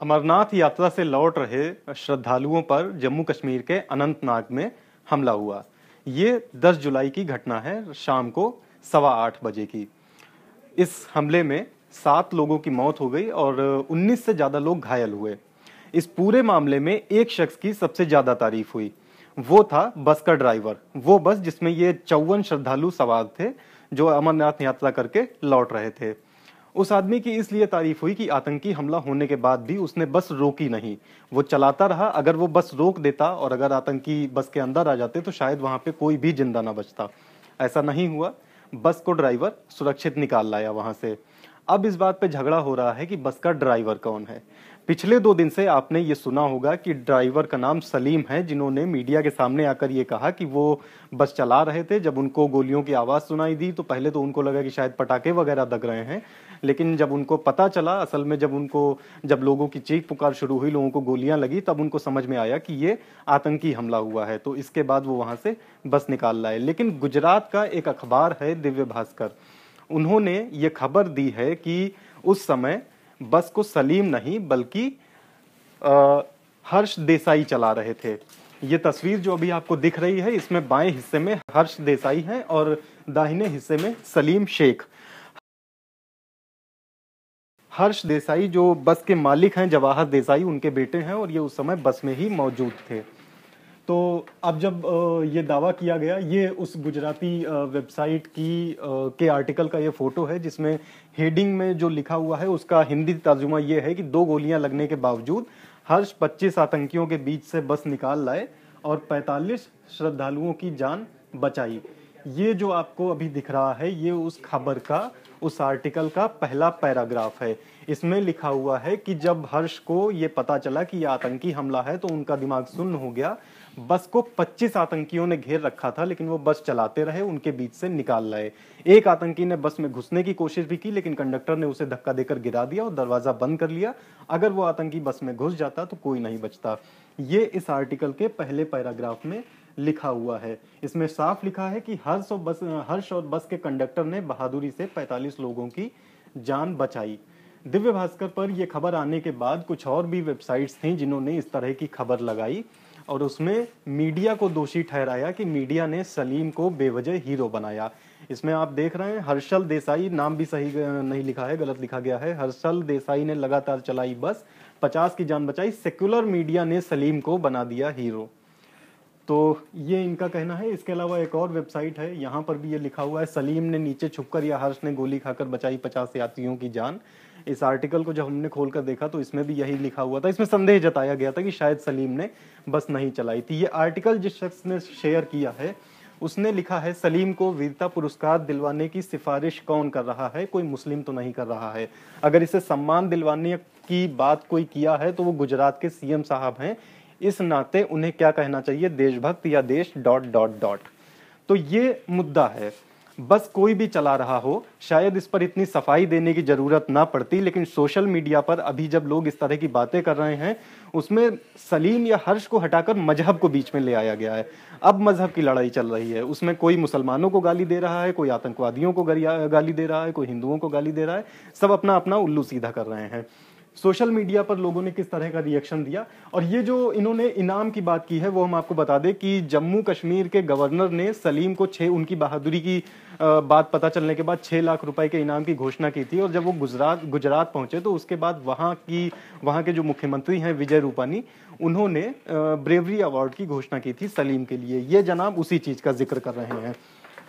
अमरनाथ यात्रा से लौट रहे श्रद्धालुओं पर जम्मू कश्मीर के अनंतनाग में हमला हुआ। ये 10 जुलाई की घटना है, शाम को 8:15 बजे की। इस हमले में 7 लोगों की मौत हो गई और 19 से ज्यादा लोग घायल हुए। इस पूरे मामले में एक शख्स की सबसे ज्यादा तारीफ हुई, वो था बस का ड्राइवर। वो बस जिसमें ये 54 श्रद्धालु सवार थे जो अमरनाथ यात्रा करके लौट रहे थे। उस आदमी की इसलिए तारीफ हुई कि आतंकी हमला होने के बाद भी उसने बस रोकी नहीं, वो चलाता रहा। अगर वो बस रोक देता और अगर आतंकी बस के अंदर आ जाते तो शायद वहां पे कोई भी जिंदा ना बचता। ऐसा नहीं हुआ, बस को ड्राइवर सुरक्षित निकाल लाया वहां से। अब इस बात पे झगड़ा हो रहा है कि बस का ड्राइवर कौन है। पिछले 2 दिन से आपने ये सुना होगा कि ड्राइवर का नाम सलीम है, जिन्होंने मीडिया के सामने आकर ये कहा कि वो बस चला रहे थे। जब उनको गोलियों की आवाज़ सुनाई दी तो पहले तो उनको लगा कि शायद पटाखे वगैरह दग रहे हैं, लेकिन जब उनको पता चला, असल में जब लोगों की चीख पुकार शुरू हुई, लोगों को गोलियां लगी, तब उनको समझ में आया कि ये आतंकी हमला हुआ है। तो इसके बाद वो वहां से बस निकाल लाए। लेकिन गुजरात का एक अखबार है दिव्य भास्कर, उन्होंने ये खबर दी है कि उस समय बस को सलीम नहीं बल्कि हर्ष देसाई चला रहे थे। ये तस्वीर जो अभी आपको दिख रही है, इसमें बाएं हिस्से में हर्ष देसाई है और दाहिने हिस्से में सलीम शेख। हर्ष देसाई जो बस के मालिक हैं, जवाहर देसाई, उनके बेटे हैं और ये उस समय बस में ही मौजूद थे। तो अब जब ये दावा किया गया, ये उस गुजराती वेबसाइट के आर्टिकल का ये फोटो है जिसमें हेडिंग में जो लिखा हुआ है उसका हिंदी तर्जुमा ये है कि 2 गोलियां लगने के बावजूद हर्ष 25 आतंकियों के बीच से बस निकाल लाए और 45 श्रद्धालुओं की जान बचाई। ये जो आपको अभी दिख रहा है ये उस खबर का, उस आर्टिकल का पहला पैराग्राफ है। इसमें लिखा हुआ है कि जब हर्ष को ये पता चला कि यह आतंकी हमला है तो उनका दिमाग सुन्न हो गया। बस को 25 आतंकियों ने घेर रखा था, लेकिन वो बस चलाते रहे, उनके बीच से निकाल लाए। एक आतंकी ने बस में घुसने की कोशिश भी की, लेकिन कंडक्टर ने उसे धक्का देकर गिरा दिया और दरवाजा बंद कर लिया। अगर वो आतंकी बस में घुस जाता तो कोई नहीं बचता। ये इस आर्टिकल के पहले पैराग्राफ में लिखा हुआ है। इसमें साफ लिखा है कि हर्ष और बस के कंडक्टर ने बहादुरी से 45 लोगों की जान बचाई। दिव्य भास्कर पर यह खबर आने के बाद कुछ और भी वेबसाइट्स थीं जिन्होंने इस तरह की खबर लगाई और उसमें मीडिया को दोषी ठहराया कि मीडिया ने सलीम को बेवजह हीरो बनाया। इसमें आप देख रहे हैं हर्षल देसाई, नाम भी सही नहीं लिखा है, गलत लिखा गया है। हर्षल देसाई ने लगातार चलाई बस, 50 की जान बचाई। सेक्युलर मीडिया ने सलीम को बना दिया हीरो। तो ये इनका कहना है। इसके अलावा एक और वेबसाइट है, यहाँ पर भी ये लिखा हुआ है, सलीम ने नीचे छुपकर या हर्ष ने गोली खाकर बचाई 50 यात्रियों की जान। इस आर्टिकल को जब हमने खोलकर देखा तो इसमें भी यही लिखा हुआ था। इसमें संदेह जताया गया था कि शायद सलीम ने बस नहीं चलाई थी। ये आर्टिकल जिस शख्स ने शेयर किया है उसने लिखा है, सलीम को वीरता पुरस्कार दिलवाने की सिफारिश कौन कर रहा है? कोई मुस्लिम तो नहीं कर रहा है। अगर इसे सम्मान दिलवाने की बात कोई किया है तो वो गुजरात के सीएम साहब हैं। इस नाते उन्हें क्या कहना चाहिए, देशभक्त या देश ... तो ये मुद्दा है। बस कोई भी चला रहा हो, शायद इस पर इतनी सफाई देने की जरूरत ना पड़ती, लेकिन सोशल मीडिया पर अभी जब लोग इस तरह की बातें कर रहे हैं उसमें सलीम या हर्ष को हटाकर मजहब को बीच में ले आया गया है। अब मजहब की लड़ाई चल रही है, उसमें कोई मुसलमानों को गाली दे रहा है, कोई आतंकवादियों को गाली दे रहा है, कोई हिंदुओं को गाली दे रहा है। सब अपना अपना उल्लू सीधा कर रहे हैं। सोशल मीडिया पर लोगों ने किस तरह का रिएक्शन दिया। और ये जो इन्होंने इनाम की बात की है वो हम आपको बता दें कि जम्मू कश्मीर के गवर्नर ने सलीम को उनकी बहादुरी की बात पता चलने के बाद 6 लाख रुपए के इनाम की घोषणा की थी। और जब वो गुजरात पहुंचे तो उसके बाद वहां के जो मुख्यमंत्री हैं विजय रूपानी, उन्होंने ब्रेवरी अवार्ड की घोषणा की थी सलीम के लिए। ये जनाब उसी चीज का जिक्र कर रहे हैं।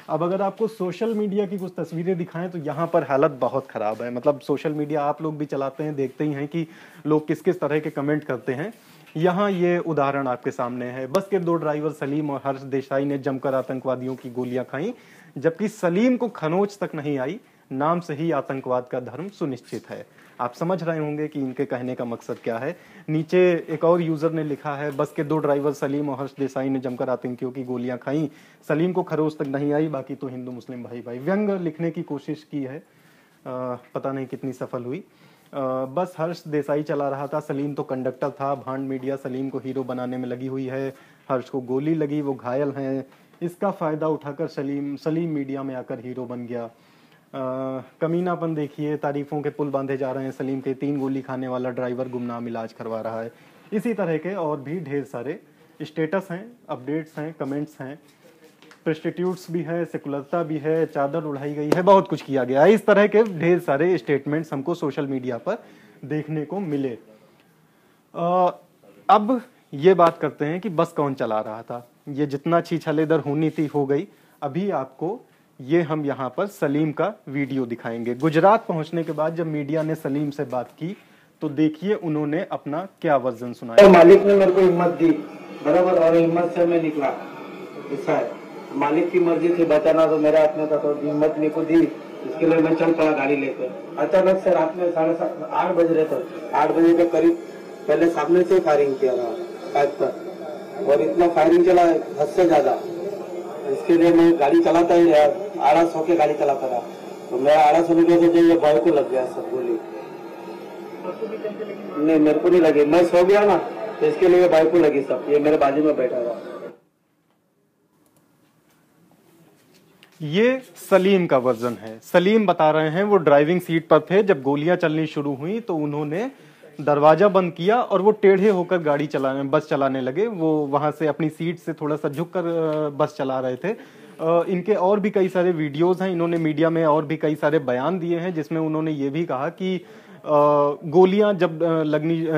अब अगर आपको सोशल मीडिया की कुछ तस्वीरें दिखाएं तो यहाँ पर हालत बहुत ख़राब है। मतलब सोशल मीडिया आप लोग भी चलाते हैं, देखते ही हैं कि लोग किस किस तरह के कमेंट करते हैं। यहाँ ये उदाहरण आपके सामने है। बस के 2 ड्राइवर सलीम और हर्ष देसाई ने जमकर आतंकवादियों की गोलियां खाई, जबकि सलीम को खरोंच तक नहीं आई। नाम से ही आतंकवाद का धर्म सुनिश्चित है। आप समझ रहे होंगे कि इनके कहने का मकसद क्या है। नीचे एक और यूजर ने लिखा है, बस के 2 ड्राइवर सलीम और हर्ष देसाई ने जमकर आतंकियों की गोलियां खाई, सलीम को खरोच तक नहीं आई, बाकी तो हिंदू मुस्लिम भाई भाई। व्यंग लिखने की कोशिश की है, पता नहीं कितनी सफल हुई। बस हर्ष देसाई चला रहा था, सलीम तो कंडक्टर था। भांड मीडिया सलीम को हीरो बनाने में लगी हुई है। हर्ष को गोली लगी, वो घायल हैं। इसका फायदा उठाकर सलीम मीडिया में आकर हीरो बन गया। कमीनापन देखिए, तारीफों के पुल बांधे जा रहे हैं सलीम के, 3 गोली खाने वाला ड्राइवर गुमनाम इलाज करवा रहा है। इसी तरह के और भी ढेर सारे स्टेटस हैं, अपडेट्स हैं, कमेंट्स हैं, प्रोस्टिट्यूट्स भी है, सेकुलरता भी है, चादर उड़ाई गई है, बहुत कुछ किया गया है। इस तरह के ढेर सारे स्टेटमेंट्स हमको सोशल मीडिया पर देखने को मिले। अब ये बात करते हैं कि बस कौन चला रहा था। ये जितना छीछलेदर होनी थी हो गई। अभी आपको ये हम यहाँ पर सलीम का वीडियो दिखाएंगे। गुजरात पहुंचने के बाद जब मीडिया ने सलीम से बात की तो देखिए उन्होंने अपना क्या वर्जन सुनाया। तो मालिक ने मेरे को हिम्मत दी, बराबर, और हिम्मत से मैं निकला। ऐसा है, मालिक की मर्जी थी, बचाना तो मेरे हाथ में था, तो हिम्मत मेरे को दी, इसके लिए मैं चल पड़ा गाड़ी लेकर। अचानक से रात में 8:30 बज रहे थे, 8 बजे के करीब पहले सामने से फायरिंग किया पाइप पर, और इतना फायरिंग चला हद से ज्यादा। इसके लिए मैं गाड़ी चलाता ही रहा, आड़ा सो के गाड़ी चलाता रहा। तो मैं आड़ा सोने के वजह से ये बॉय को लग गया सब गोली। नहीं, मेरे को नहीं लगी, मैं सो गया ना, तो इसके लिए बाइक को लगी सब। ये मेरे बाजू में बैठा था। ये सलीम का वर्जन है। सलीम बता रहे हैं वो ड्राइविंग सीट पर थे, जब गोलियां चलनी शुरू हुई तो उन्होंने दरवाजा बंद किया और वो टेढ़े होकर बस चलाने लगे। वो वहां से अपनी सीट से थोड़ा सा झुककर बस चला रहे थे। इनके और भी कई सारे वीडियोस हैं, इन्होंने मीडिया में और भी कई सारे बयान दिए हैं जिसमें उन्होंने ये भी कहा कि गोलियां जब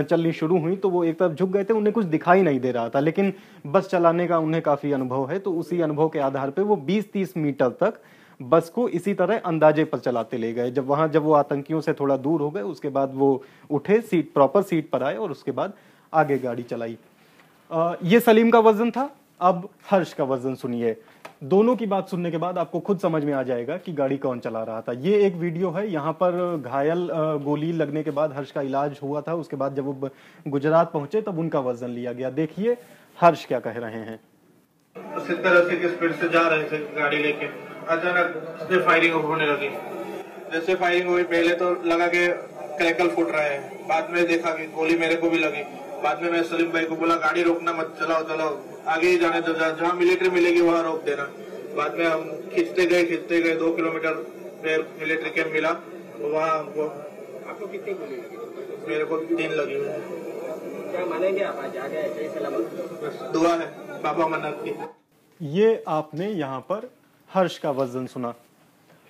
चलनी शुरू हुई तो वो एक तरफ झुक गए थे, उन्हें कुछ दिखाई नहीं दे रहा था, लेकिन बस चलाने का उन्हें काफी अनुभव है। तो उसी अनुभव के आधार पे वो 20-30 मीटर तक बस को इसी तरह अंदाजे पर चलाते ले गए। जब वो आतंकियों से थोड़ा दूर हो गए उसके बाद वो उठे, प्रॉपर सीट पर आए और उसके बाद आगे गाड़ी चलाई। ये सलीम का वर्जन था। अब हर्ष का वर्जन सुनिए। दोनों की बात सुनने के बाद आपको खुद समझ में आ जाएगा कि गाड़ी कौन चला रहा था। ये एक वीडियो है, यहाँ पर घायल गोली लगने के बाद हर्ष का इलाज हुआ था। उसके बाद जब वो गुजरात पहुंचे तब उनका वर्जन लिया गया। देखिए हर्ष क्या कह रहे हैं। 70-80 की स्पीड से जा रहे थे गाड़ी लेके, अचानक से फायरिंग होने लगी। जैसे फायरिंग हुई पहले तो लगा के क्रैकल फूट रहे हैं, बाद में देखा कि गोली मेरे को भी लगी। बाद में मैं सलीम भाई को बोला गाड़ी रोकना मत, चलाओ चलाओ, आगे ही जाने दो, जहाँ मिलिट्री मिलेगी वहाँ रोक देना। बाद में हम खींचते गए 2 किलोमीटर पे मिलिट्री कैंप मिला, वहाँ आपको कितनी गोली लगी? मेरे को 3 लगी हुई है। क्या मानेंगे आप, आज आ गए सही सलामत? दुआ है बाबा मन्नत की। ये आपने यहाँ पर हर्ष का वर्जन सुना।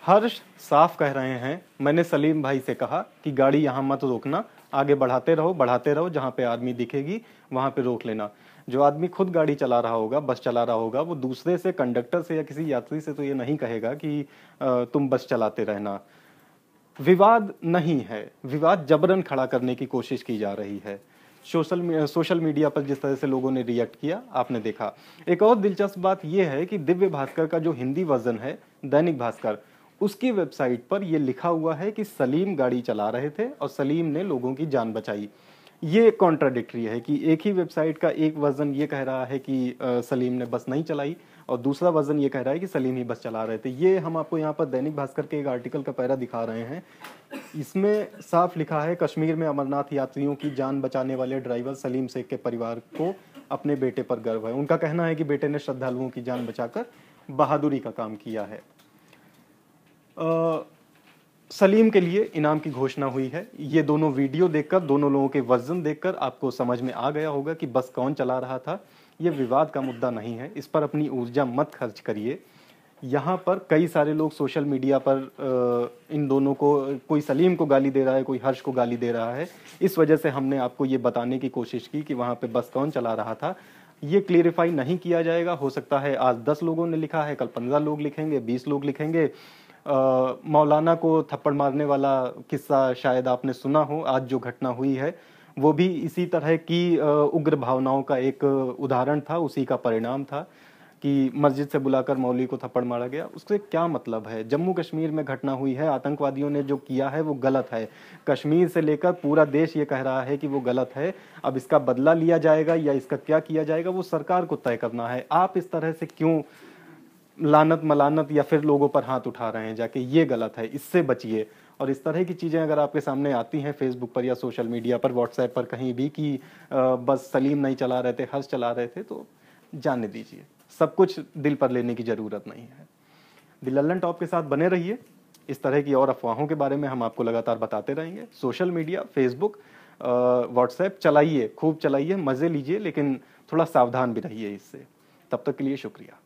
हर्ष साफ कह रहे हैं, मैंने सलीम भाई से कहा कि गाड़ी यहाँ मत रोकना, आगे बढ़ाते रहो, जहाँ पे आदमी दिखेगी वहां पे रोक लेना। जो आदमी खुद गाड़ी चला रहा होगा, बस चला रहा होगा, वो दूसरे से, कंडक्टर से या किसी यात्री से तो ये नहीं कहेगा कि तुम बस चलाते रहना। विवाद नहीं है, विवाद जबरन खड़ा करने की कोशिश की जा रही है। सोशल मीडिया पर जिस तरह से लोगों ने रिएक्ट किया आपने देखा। एक और दिलचस्प बात यह है कि दिव्य भास्कर का जो हिंदी वर्जन है, दैनिक भास्कर, उसकी वेबसाइट पर यह लिखा हुआ है कि सलीम गाड़ी चला रहे थे और सलीम ने लोगों की जान बचाई। ये कॉन्ट्राडिक्टरी है कि एक ही वेबसाइट का एक वर्जन ये कह रहा है कि सलीम ने बस नहीं चलाई और दूसरा वर्जन ये कह रहा है कि सलीम ही बस चला रहे थे। ये हम आपको यहाँ पर दैनिक भास्कर के एक आर्टिकल का पैरा दिखा रहे हैं। इसमें साफ लिखा है, कश्मीर में अमरनाथ यात्रियों की जान बचाने वाले ड्राइवर सलीम शेख के परिवार को अपने बेटे पर गर्व है। उनका कहना है कि बेटे ने श्रद्धालुओं की जान बचाकर बहादुरी का काम किया है। सलीम के लिए इनाम की घोषणा हुई है। ये दोनों वीडियो देखकर, दोनों लोगों के वर्जन देखकर आपको समझ में आ गया होगा कि बस कौन चला रहा था। ये विवाद का मुद्दा नहीं है, इस पर अपनी ऊर्जा मत खर्च करिए। यहाँ पर कई सारे लोग सोशल मीडिया पर इन दोनों को, कोई सलीम को गाली दे रहा है, कोई हर्ष को गाली दे रहा है। इस वजह से हमने आपको ये बताने की कोशिश की कि वहाँ पे बस कौन चला रहा था। ये क्लियरिफाई नहीं किया जाएगा। हो सकता है आज 10 लोगों ने लिखा है, कल 15 लोग लिखेंगे, 20 लोग लिखेंगे। मौलाना को थप्पड़ मारने वाला किस्सा शायद आपने सुना हो। आज जो घटना हुई है वो भी इसी तरह की उग्र भावनाओं का एक उदाहरण था, उसी का परिणाम था कि मस्जिद से बुलाकर मौलवी को थप्पड़ मारा गया। उससे क्या मतलब है? जम्मू कश्मीर में घटना हुई है, आतंकवादियों ने जो किया है वो गलत है। कश्मीर से लेकर पूरा देश ये कह रहा है कि वो गलत है। अब इसका बदला लिया जाएगा या इसका क्या किया जाएगा वो सरकार को तय करना है। आप इस तरह से क्यों लानत मलानत या फिर लोगों पर हाथ उठा रहे हैं जाके? ये गलत है, इससे बचिए। और इस तरह की चीज़ें अगर आपके सामने आती हैं फेसबुक पर या सोशल मीडिया पर, व्हाट्सएप पर, कहीं भी कि बस सलीम नहीं चला रहे थे, हर्ष चला रहे थे, तो जाने दीजिए। सब कुछ दिल पर लेने की ज़रूरत नहीं है। द लल्लन टॉप के साथ बने रहिए। इस तरह की और अफवाहों के बारे में हम आपको लगातार बताते रहेंगे। सोशल मीडिया, फेसबुक, व्हाट्सएप चलाइए, खूब चलाइए, मज़े लीजिए, लेकिन थोड़ा सावधान भी रहिए इससे। तब तक के लिए शुक्रिया।